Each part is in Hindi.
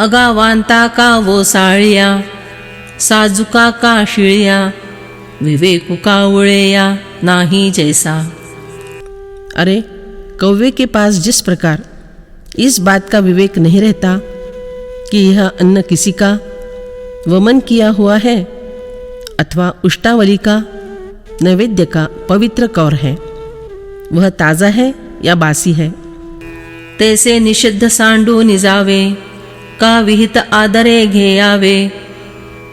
अगावांता का वो साळिया, साजुका का शिळिया, विवेकु का उळेया नाही जैसा। अरे कौवे के पास जिस प्रकार इस बात का विवेक नहीं रहता कि यह अन्न किसी का वमन किया हुआ है अथवा उष्टावली का नैवेद्य का पवित्र कौर है, वह ताज़ा है या बासी है। तैसे निषिद्ध सांडू निजावे, का विहित आदरे घेयावे,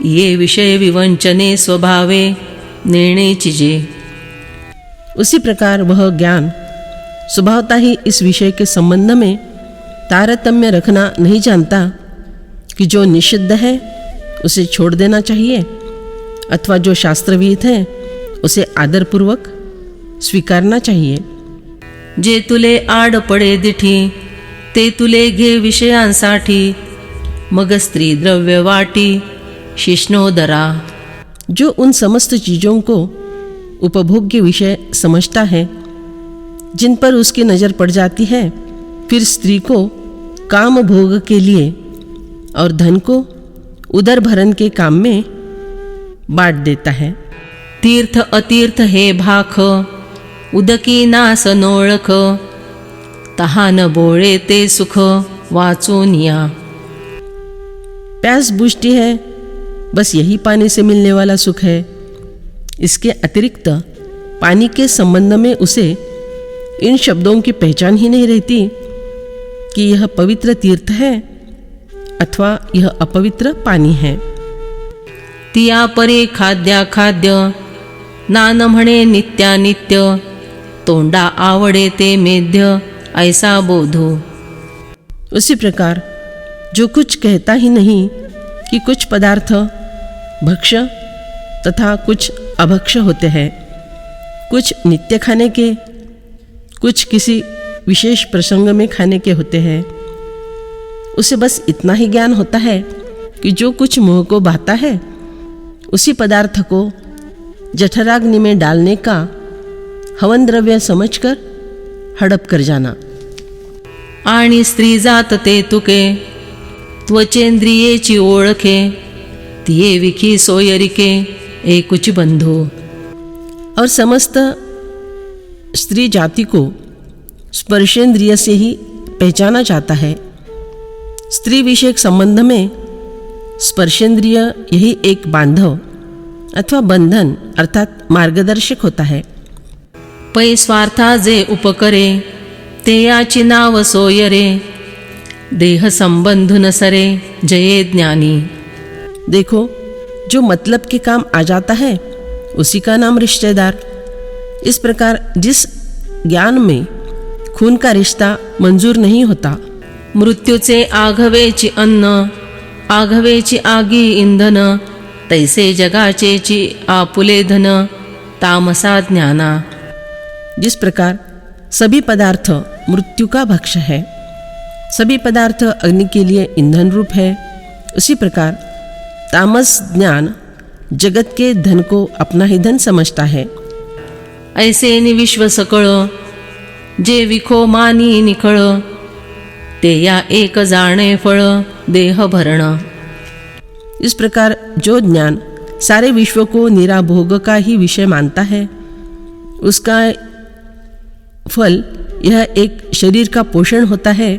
ये विषय विवंचने स्वभावे निर्णय चिजे। उसी प्रकार वह ज्ञान स्वभावता ही इस विषय के संबंध में तारतम्य रखना नहीं जानता कि जो निषिद्ध है उसे छोड़ देना चाहिए अथवा जो शास्त्रविहित है उसे आदरपूर्वक स्वीकारना चाहिए। जे तुले आड पडे दिठी, ते तुले घे विषयांसाठी, मग स्त्री द्रव्य वाटी शिष्णोदरा। जो उन समस्त चीज़ों को उपभोग्य विषय समझता है जिन पर उसकी नज़र पड़ जाती है, फिर स्त्री को काम भोग के लिए और धन को उदर भरण के काम में बांट देता है। तीर्थ अतीर्थ हे भाख, उदकी नास नोळख, तहान बोळे ते सुख वाचून या। प्यास बुझती है, बस यही पानी से मिलने वाला सुख है। इसके अतिरिक्त पानी के संबंध में उसे इन शब्दों की पहचान ही नहीं रहती कि यह पवित्र तीर्थ है अथवा यह अपवित्र पानी है। तिया परे खाद्या खाद्य, नान म्हणे नित्यानित्य, तोंडा आवडे ते मेद्य ऐसा बोधो। उसी प्रकार जो कुछ कहता ही नहीं कि कुछ पदार्थ भक्ष्य तथा कुछ अभक्ष्य होते हैं, कुछ नित्य खाने के, कुछ किसी विशेष प्रसंग में खाने के होते हैं, उसे बस इतना ही ज्ञान होता है कि जो कुछ मुँह को भाता है उसी पदार्थ को जठराग्नि में डालने का हवन द्रव्य समझकर हड़प कर जाना। आणि स्त्री जात ते तुके, त्वचेंद्रियेची ओळखे, तिये विखी सोयरिके एकुच बंधू। और समस्त स्त्री जाति को स्पर्शेंद्रिय से ही पहचाना जाता है। स्त्री विषयक संबंध में स्पर्शेंद्रिय यही एक बांधव अथवा बंधन अर्थात मार्गदर्शक होता है। पै स्वार्था जे उपकरे, ते याची नाव सोयरे, देह संबंधुन सरे जये ज्ञानी। देखो, जो मतलब के काम आ जाता है उसी का नाम रिश्तेदार। इस प्रकार जिस ज्ञान में खून का रिश्ता मंजूर नहीं होता, मृत्यूचे आघवेची अन्न, आघवेची आगी इंधन, तैसे जगाचेची आपुले धन, तामसा ज्ञाना। जिस प्रकार सभी पदार्थ मृत्यु का भक्ष्य है, सभी पदार्थ अग्नि के लिए ईंधन रूप है, उसी प्रकार तामस ज्ञान जगत के धन को अपना ही धन समझता है। ऐसे निविश्व सकळ, जे विखो मानी निखळ, ते या एक जाणे फळ देह भरण। इस प्रकार जो ज्ञान सारे विश्व को निराभोग का ही विषय मानता है, उसका फल यह एक शरीर का पोषण होता है,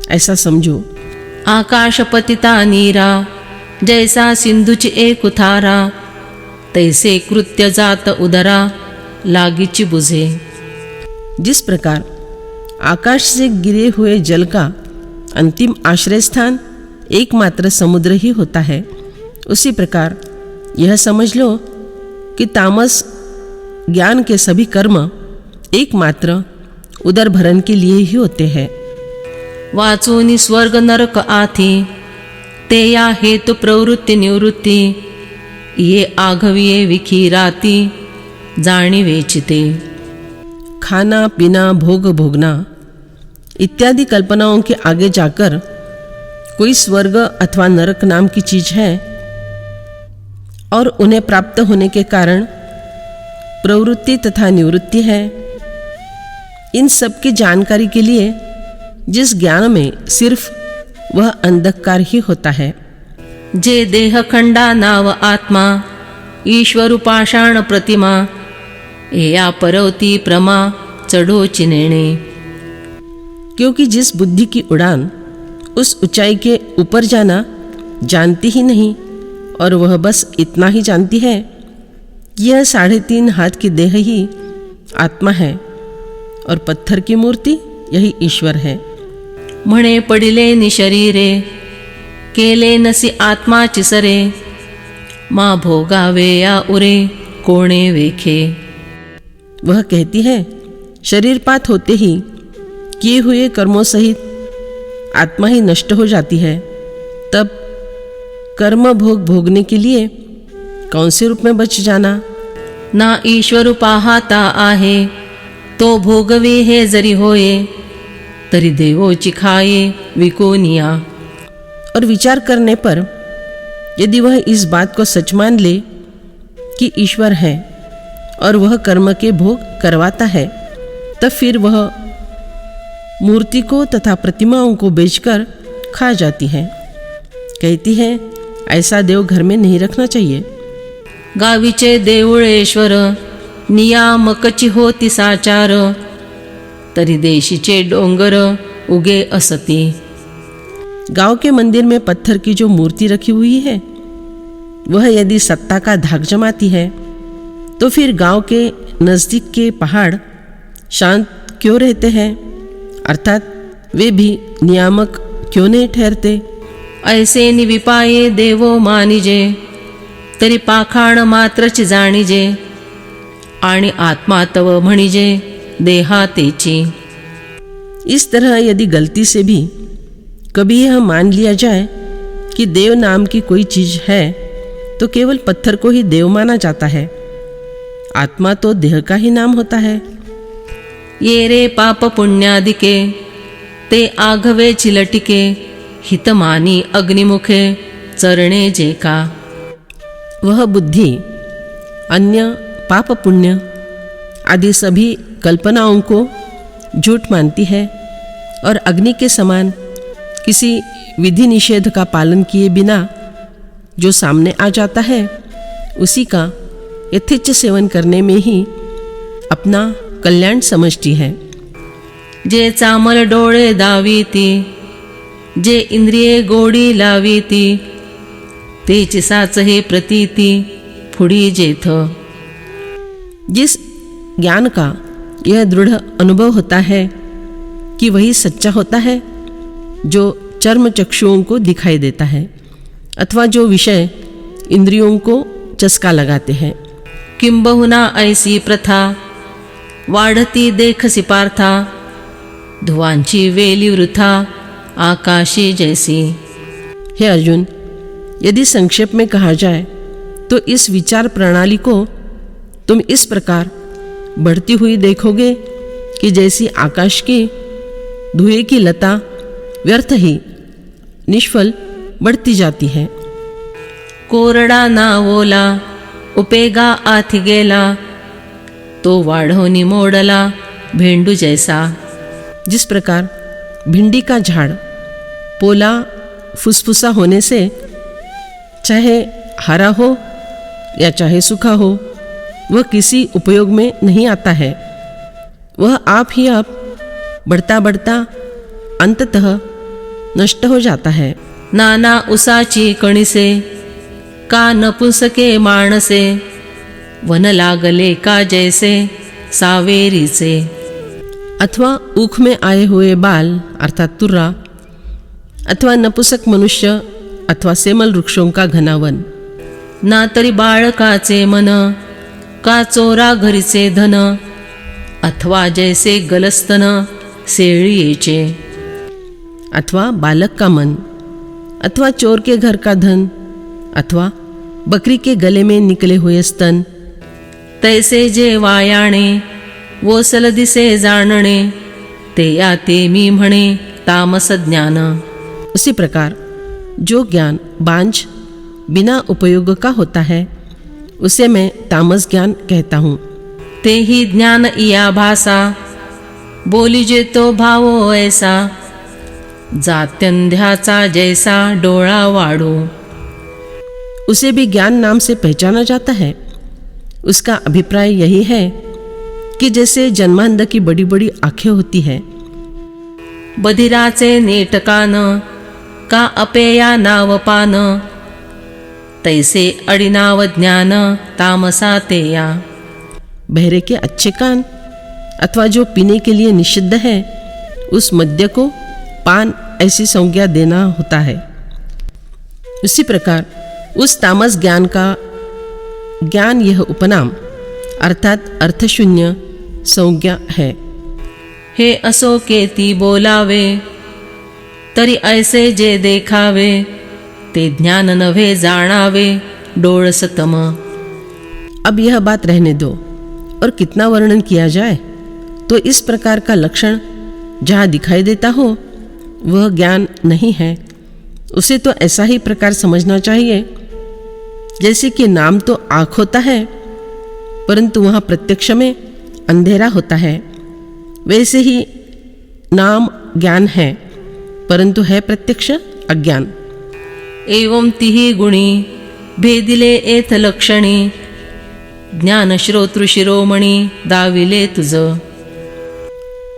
ऐसा समझो। आकाश पतिता नीरा, जैसा सिंधुची एक उथारा, तैसे कृत्य जात उदरा, लागीची बुझे। जिस प्रकार आकाश से गिरे हुए जल का अंतिम आश्रय स्थान एकमात्र समुद्र ही होता है, उसी प्रकार यह समझ लो कि तामस ज्ञान के सभी कर्म एकमात्र उदर भरण के लिए ही होते हैं। वाचूनी स्वर्ग नरक आथी, ते या हेतु प्रवृत्ति निवृत्ती, ये आघविये विखीराती, जाणीवेचिते। खाना पीना भोग भोगना इत्यादि कल्पनाओं के आगे जाकर कोई स्वर्ग अथवा नरक नाम की चीज है और उन्हें प्राप्त होने के कारण प्रवृत्ति तथा निवृत्ति है। इन सब की जानकारी के लिए जिस ज्ञान में सिर्फ वह अंधकार ही होता है। जे देहखंडा नाव आत्मा ईश्वर पाषाण प्रतिमा एया परवती प्रमा चढ़ोची नेणे। क्योंकि जिस बुद्धि की उड़ान उस ऊंचाई के ऊपर जाना जानती ही नहीं, और वह बस इतना ही जानती है, यह 3.5 हाथ की देह ही आत्मा है और पत्थर की मूर्ति यही ईश्वर है। म्हणे पडिले निशरीरे केले नसी आत्माची सरे मा भोगावे या उरे कोणे वेखे। वह कहती है, शरीरपात होते ही किए हुए कर्मों सहित आत्मा ही नष्ट हो जाती है, तब कर्म भोग भोगने के लिए कौन से रूप में बच जाना। ना ईश्वर पाहता आहे तो भोगवे हे जरी होये तरी देवोची खाये विकोनिया। और विचार करने पर यदि वह इस बात को सच मान ले कि ईश्वर है और वह कर्म के भोग करवाता है, तब फिर वह मूर्ति को तथा प्रतिमाओं को बेचकर खा जाती है। कहती है, ऐसा देव घर में नहीं रखना चाहिए। गावीचे देऊळेश्वर नियामकची होती साचार तरी देशीचे डोंगर उगे असती। गांव के मंदिर में पत्थर की जो मूर्ति रखी हुई है, वह यदि सत्ता का धाक जमाती है, तो फिर गांव के नज़दीक के पहाड़ शांत क्यों रहते हैं, अर्थात वे भी नियामक क्यों नहीं ठहरते। ऐसे निविपाये देवो मानिजे तरी पाखाण मात्रच जाणिजे आणि आत्मा तव म्हणिजे देहातेची। इस तरह यदि गलती से भी कभी यह मान लिया जाए कि देव नाम की कोई चीज है, तो केवल पत्थर को ही देव माना जाता है। आत्मा तो देह का ही नाम होता है। ये रे पाप पुण्यादिके ते आघवे चिलटिके हितमानी अग्निमुखे चरणे जे का। वह बुद्धि अन्य पाप पुण्य आदि सभी कल्पनाओं को झूठ मानती है और अग्नि के समान किसी विधि निषेध का पालन किए बिना जो सामने आ जाता है, उसी का यथेच्छ सेवन करने में ही अपना कल्याण समझती है। जे चामल डोळे दावीती जे इंद्रिये गोडी लावीती तेची साचहे प्रतीती फुडी जेथ। जिस ज्ञान का यह दृढ़ अनुभव होता है कि वही सच्चा होता है, जो चर्म चक्षुओं को दिखाई देता है अथवा जो विषय इंद्रियों को चस्का लगाते हैं। किंबहुना ऐसी प्रथा वाढती देखसी पार्था धुवांची वेली वृथा आकाशी जैसी। हे अर्जुन, यदि संक्षेप में कहा जाए तो इस विचार प्रणाली को तुम इस प्रकार बढ़ती हुई देखोगे कि जैसी आकाश की धुएं की लता व्यर्थ ही निष्फल बढ़ती जाती है। कोरडा ना ओला उपेगा आथी गेला तो वाढवनी मोडला भेंडू जैसा। जिस प्रकार भिंडी का झाड़ पोला फुसफुसा होने से चाहे हरा हो या चाहे सूखा हो, वह किसी उपयोग में नहीं आता है। वह आप ही आप बढ़ता बढ़ता अंततः नष्ट हो जाता है। नाना उसाची कणिसे का नपुंसके माणसे वन लागले का जैसे सावेरीचे। अथवा ऊख में आए हुए बाल अर्थात तुर्रा, अथवा नपुंसक मनुष्य अथवा सेमल वृक्षों का घना वन। ना तरी बाळकाचे मन का चोरा घरीचे धन अथवा जैसे गलस्तन शेळीचे। अथवा बालक का मन अथवा चोर के घर का धन अथवा बकरी के गले में निकले हुए स्तन। तैसे जे वायाणे वो सल दिसे जाणणे ते या ते मी म्हणे तामस ज्ञान। उसी प्रकार जो ज्ञान बांझ बिना उपयोग का होता है, उसे मैं तामस ज्ञान कहता हूँ। ते ही ज्ञान इया भासा बोलीजे तो भावो ऐसा जात्यंध्याचा जैसा डोळा वाढू। उसे भी ज्ञान नाम से पहचाना जाता है। उसका अभिप्राय यही है कि जैसे जन्मांध की बड़ी बड़ी आंखें होती है, बधिराचे नेटकान का अपेया नावपान, तैसे अडिनाव ज्ञान तामसा तेया। बहरे के अच्छे कान अथवा जो पीने के लिए निषिद्ध है, उस मद्य को पान ऐसी संज्ञा देना होता है। उसी प्रकार उस तामस ज्ञान का ज्ञान यह उपनाम अर्थात अर्थशून्य संज्ञा है। हे असो केती बोलावे, तरी ऐसे जे देखावे, ते ज्ञान नव्हे जाणावे डोळसतम। अब यह बात रहने दो और कितना वर्णन किया जाए, तो इस प्रकार का लक्षण जहाँ दिखाई देता हो वह ज्ञान नहीं है। उसे तो ऐसा ही प्रकार समझना चाहिए जैसे कि नाम तो आँख होता है, परंतु वहाँ प्रत्यक्ष में अंधेरा होता है, वैसे ही नाम ज्ञान है, परंतु है प्रत्यक्ष अज्ञान। एवं तिही गुणी भेदिले एथ लक्षणी, ज्ञान श्रोतृ शिरोमणी दाविले तुझ।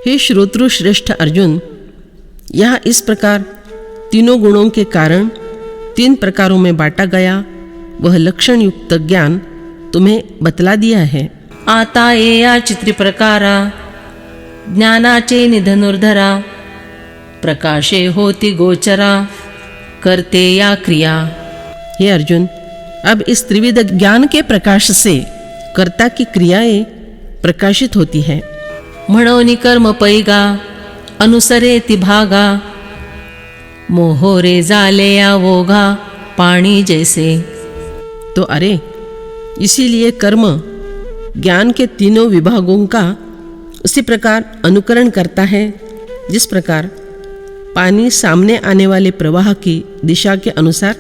हे श्रोतृ श्रेष्ठ अर्जुन, यहाँ इस प्रकार तीनों गुणों के कारण 3 प्रकारों में बांटा गया वह लक्षण युक्त ज्ञान तुम्हें बतला दिया है। आता ये या चित्री प्रकारा, ज्ञानाचे निधनुर्धरा, प्रकाशे होती गोचरा, करते या क्रिया। हे अर्जुन, अब इस त्रिविध ज्ञान के प्रकाश से कर्ता की क्रियाएं प्रकाशित होती है। म्हणोनी कर्म पैगा, अनुसरे ती भागा, मोहोरे जाले या वोगा, पाणी जैसे। तो अरे, इसीलिए कर्म ज्ञान के तीनों विभागों का उसी प्रकार अनुकरण करता है जिस प्रकार पानी सामने आने वाले प्रवाह की दिशा के अनुसार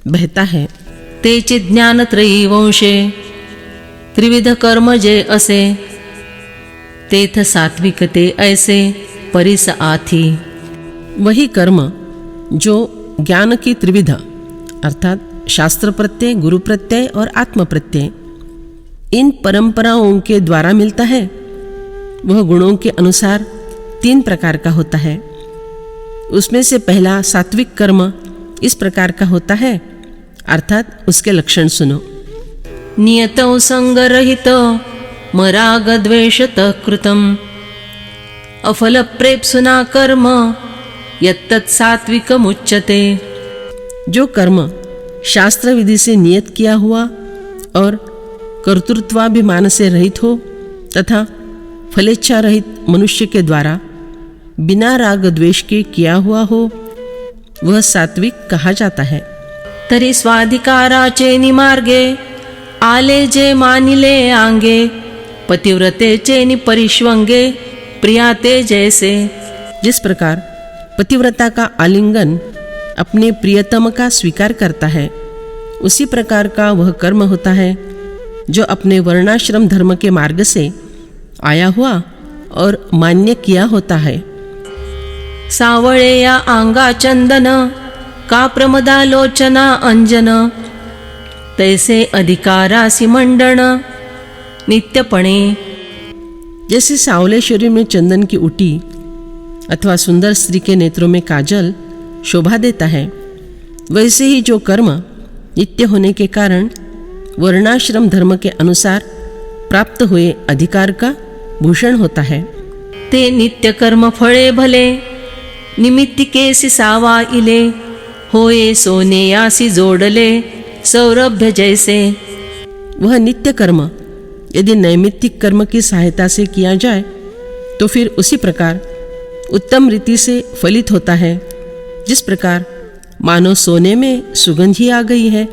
बहता है। तेचे ज्ञानत्रयी वंशे, त्रिविध कर्म जे असे, तेथ सात्विकते ऐसे परिस आथी। वही कर्म जो ज्ञान की त्रिविध अर्थात शास्त्र प्रत्यय, गुरु प्रत्यय और आत्म प्रत्यय इन परंपराओं के द्वारा मिलता है, वह गुणों के अनुसार 3 प्रकार का होता है। उसमें से पहला सात्विक कर्म इस प्रकार का होता है, अर्थात उसके लक्षण सुनो। नियतौ संगरहित मराग द्वेषत कृतम, अफल प्रेप्सुना कर्म यत्तत् सात्विकमुच्यते। जो कर्म शास्त्र विधि से नियत किया हुआ और कर्तृत्वाभिमान से रहित हो तथा फलेच्छा रहित मनुष्य के द्वारा बिना राग द्वेष के किया हुआ हो, वह सात्विक कहा जाता है। तरी स्वाधिकाराचे निमार्गे, आले जे मानिले आंगे, पतिव्रतेचे निपरिष्वंगे, प्रियाते जैसे। जिस प्रकार पतिव्रता का आलिंगन अपने प्रियतम का स्वीकार करता है, उसी प्रकार का वह कर्म होता है जो अपने वर्णाश्रम धर्म के मार्ग से आया हुआ और मान्य किया होता है। सावळे या आंगा चंदन, का प्रमदा लोचना अंजन, तैसे अधिकारासी मंडन नित्यपणे। जैसे सावले शरीर में चंदन की ऊटी अथवा सुंदर स्त्री के नेत्रों में काजल शोभा देता है, वैसे ही जो कर्म नित्य होने के कारण वर्णाश्रम धर्म के अनुसार प्राप्त हुए अधिकार का भूषण होता है। ते नित्य कर्म फळे भले, निमित्तिकेसी सावा इले, होये सोनेयासी जोडले, सौरभ्य जैसे। वह नित्य कर्म यदि नैमित्तिक कर्म की सहायता से किया जाए तो फिर उसी प्रकार उत्तम रीति से फलित होता है, जिस प्रकार मानो सोने में सुगंध ही आ गई है